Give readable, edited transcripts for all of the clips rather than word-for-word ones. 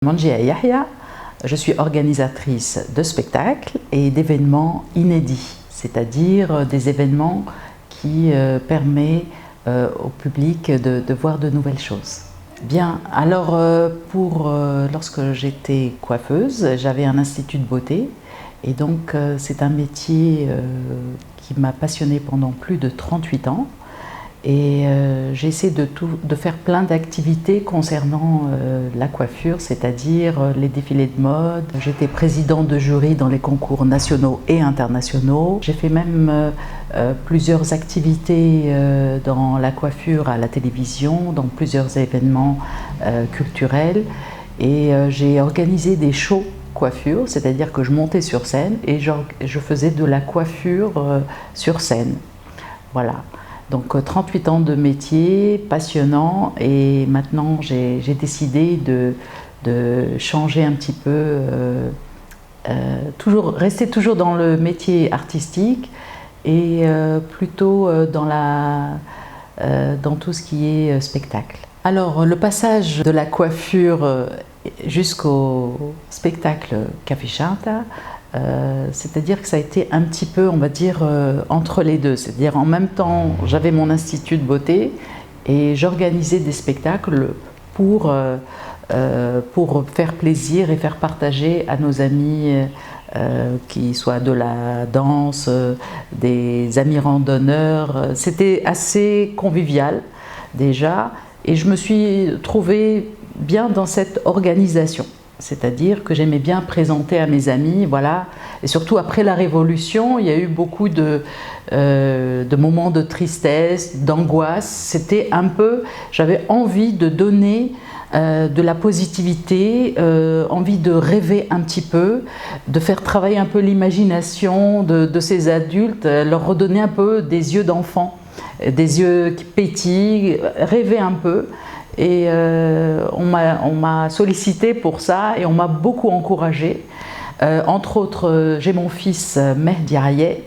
Manjia Yahya, je suis organisatrice de spectacles et d'événements inédits, c'est-à-dire des événements qui permettent au public de voir de nouvelles choses. Bien, alors lorsque j'étais coiffeuse, j'avais un institut de beauté et donc c'est un métier qui m'a passionnée pendant plus de 38 ans. Et j'ai essayé de faire plein d'activités concernant la coiffure, c'est-à-dire les défilés de mode. J'étais présidente de jury dans les concours nationaux et internationaux. J'ai fait même plusieurs activités dans la coiffure à la télévision, dans plusieurs événements culturels. Et j'ai organisé des shows coiffure, c'est-à-dire que je montais sur scène et je faisais de la coiffure sur scène. Voilà. Donc 38 ans de métier, passionnant, et maintenant j'ai décidé de changer un petit peu, rester toujours dans le métier artistique et plutôt dans tout ce qui est spectacle. Alors le passage de la coiffure jusqu'au spectacle Café Chanta, c'est-à-dire que ça a été un petit peu, on va dire, entre les deux. C'est-à-dire en même temps, j'avais mon institut de beauté et j'organisais des spectacles pour faire plaisir et faire partager à nos amis, qui soient de la danse, des amis randonneurs. C'était assez convivial déjà et je me suis trouvée bien dans cette organisation. C'est-à-dire que j'aimais bien présenter à mes amis, voilà. Et surtout après la Révolution, il y a eu beaucoup de moments de tristesse, d'angoisse. C'était un peu, j'avais envie de donner de la positivité, envie de rêver un petit peu, de faire travailler un peu l'imagination de ces adultes, leur redonner un peu des yeux d'enfant, des yeux qui pétillent, rêver un peu. Et on m'a sollicité pour ça et on m'a beaucoup encouragée. Entre autres, j'ai mon fils Mehdi Ayet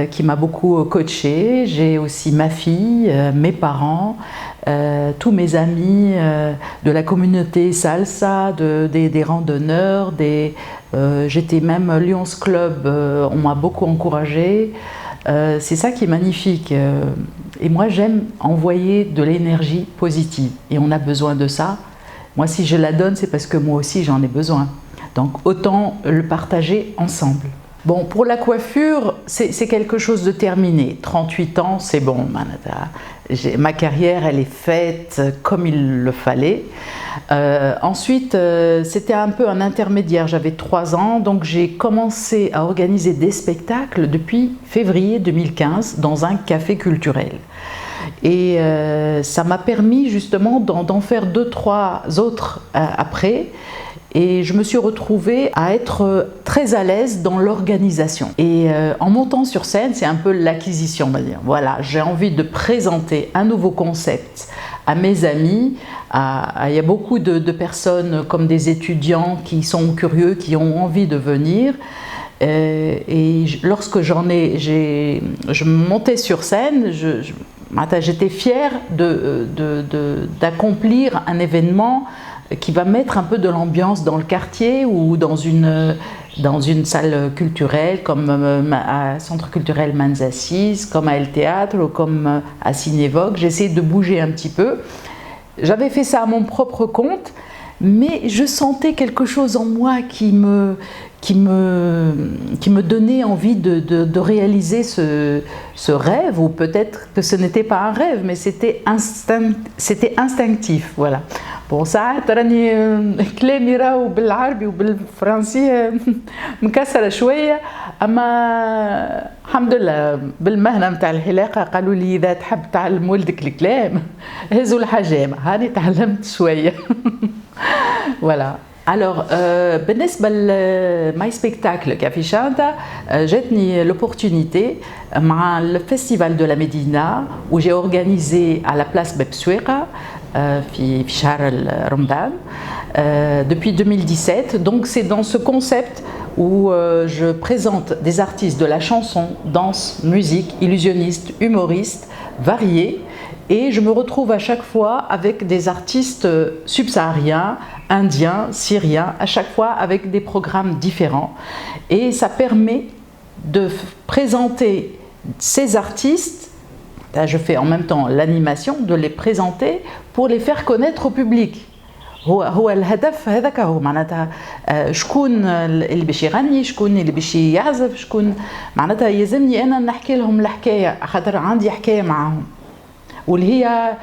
qui m'a beaucoup coachée. J'ai aussi ma fille, mes parents, tous mes amis de la communauté salsa, des randonneurs. J'étais même Lions Club, on m'a beaucoup encouragée. C'est ça qui est magnifique. Et moi, j'aime envoyer de l'énergie positive. Et on a besoin de ça. Moi, si je la donne, c'est parce que moi aussi, j'en ai besoin. Donc, autant le partager ensemble. Bon, pour la coiffure, c'est quelque chose de terminé. 38 ans, c'est bon. Ma carrière, elle est faite comme il le fallait. Ensuite, c'était un peu un intermédiaire. J'avais 3 ans, donc j'ai commencé à organiser des spectacles depuis février 2015 dans un café culturel. Et ça m'a permis justement d'en faire 2-3 autres après. Et je me suis retrouvée à être très à l'aise dans l'organisation. Et en montant sur scène, c'est un peu l'acquisition, on va dire. Voilà, j'ai envie de présenter un nouveau concept à mes amis. Il y a beaucoup de personnes comme des étudiants qui sont curieux, qui ont envie de venir. Et lorsque je montais sur scène, j'étais fière d'accomplir un événement qui va mettre un peu de l'ambiance dans le quartier ou dans une salle culturelle comme à Centre culturel Manzassis, comme à El Théâtre ou comme à Cinévogue. J'essayais de bouger un petit peu. J'avais fait ça à mon propre compte, mais je sentais quelque chose en moi qui me donnait envie de réaliser ce rêve, ou peut-être que ce n'était pas un rêve, mais c'était instinctif, voilà. Bon, ساعات راني كلامي راهو بالعربي وبالفرنسي مكسره شويه، اما الحمد لله بالمهنه نتاع الحلاقه قالوا لي اذا تحب تعلم ولدك الكلام هزوا الحجامه، هاني تعلمت شويه. Voilà. Alors, بالنسبة لماي سبيكتاكل كافي شانتا, جاتني l'opportunité مع الفestival de la Médina où j'ai organisé à la place Bebsouéqa في شهر رمضان depuis 2017. Donc c'est dans ce concept où je présente des artistes de la chanson, danse, musique, illusionnistes, humoristes, variés, et je me retrouve à chaque fois avec des artistes subsahariens, indiens, syriens, à chaque fois avec des programmes différents. Et ça permet de présenter ces artistes, là je fais en même temps l'animation, de les présenter pour les faire connaître au public. هو الهدف هذاك هو معناتها شكون اللي باش يغني، شكون اللي باش يعزف، شكون معناتها يلزمني انا نحكي لهم الحكايه، خاطر عندي حكايه معهم واللي هي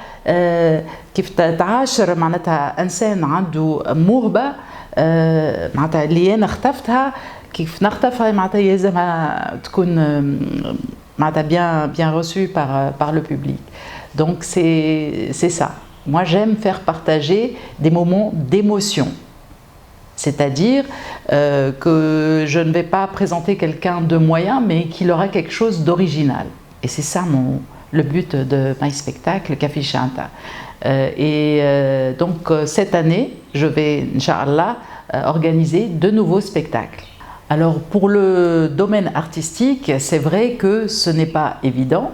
كيف تعاشر معناتها انسان عنده موهبه معناتها اللي انا اختفتها، كيف نختفها معناتها يلزمها تكون معناتها bien reçue par le public. Donc c'est ça. Moi, j'aime faire partager des moments d'émotion. C'est-à-dire que je ne vais pas présenter quelqu'un de moyen, mais qu'il aura quelque chose d'original. Et c'est ça le but de my spectacle, Café Chanta. Donc, cette année, je vais, Inch'Allah, organiser de nouveaux spectacles. Alors, pour le domaine artistique, c'est vrai que ce n'est pas évident.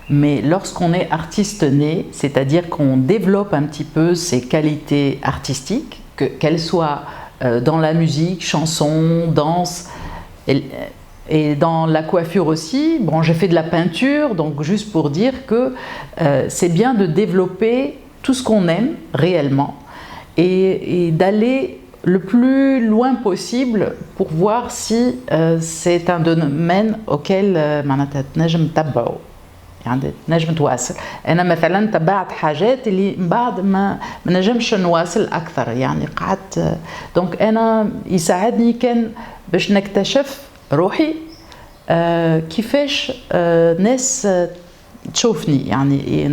Mais lorsqu'on est artiste né, c'est-à-dire qu'on développe un petit peu ses qualités artistiques, qu'elles soient dans la musique, chanson, danse, et dans la coiffure aussi. Bon, j'ai fait de la peinture, donc juste pour dire que c'est bien de développer tout ce qu'on aime réellement et d'aller le plus loin possible pour voir si c'est un domaine auquel نجم نتبعه. يعني نجم تواصل. أنا مثلا تبعت حاجات اللي من بعد ما نجمش نواصل أكثر، يعني قعدت دونك أنا يساعدني كان باش نكتشف روحي كيفاش ناس تشوفني، يعني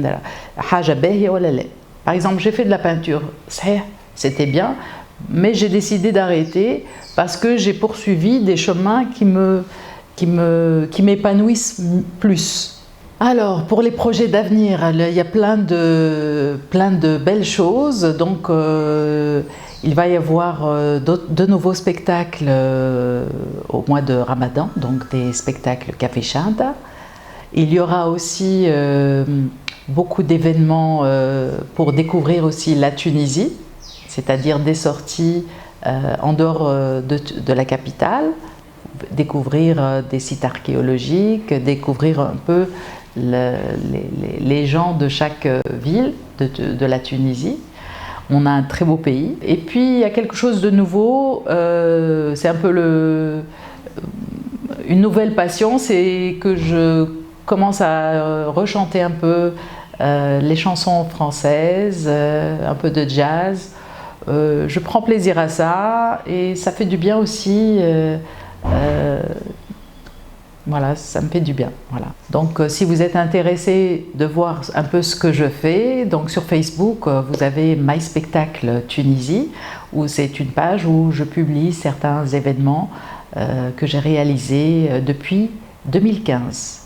حاجة باهية ولا لا. Par exemple, j'ai fait de la peinture, صحيح c'était bien, mais j'ai décidé d'arrêter parce que j'ai poursuivi des chemins qui m'épanouissent plus. Alors, pour les projets d'avenir, il y a plein de belles choses. Donc, il va y avoir de nouveaux spectacles au mois de Ramadan, donc des spectacles Café Chanta. Il y aura aussi beaucoup d'événements pour découvrir aussi la Tunisie, c'est-à-dire des sorties en dehors de la capitale, découvrir des sites archéologiques, découvrir un peu les gens de chaque ville de la Tunisie. On a un très beau pays. Et puis il y a quelque chose de nouveau, c'est un peu une nouvelle passion, c'est que je commence à rechanter un peu les chansons françaises, un peu de jazz. Je prends plaisir à ça et ça fait du bien aussi. Voilà, ça me fait du bien. Voilà. Donc, si vous êtes intéressé de voir un peu ce que je fais, donc sur Facebook, vous avez My Spectacle Tunisie, où c'est une page où je publie certains événements que j'ai réalisés depuis 2015.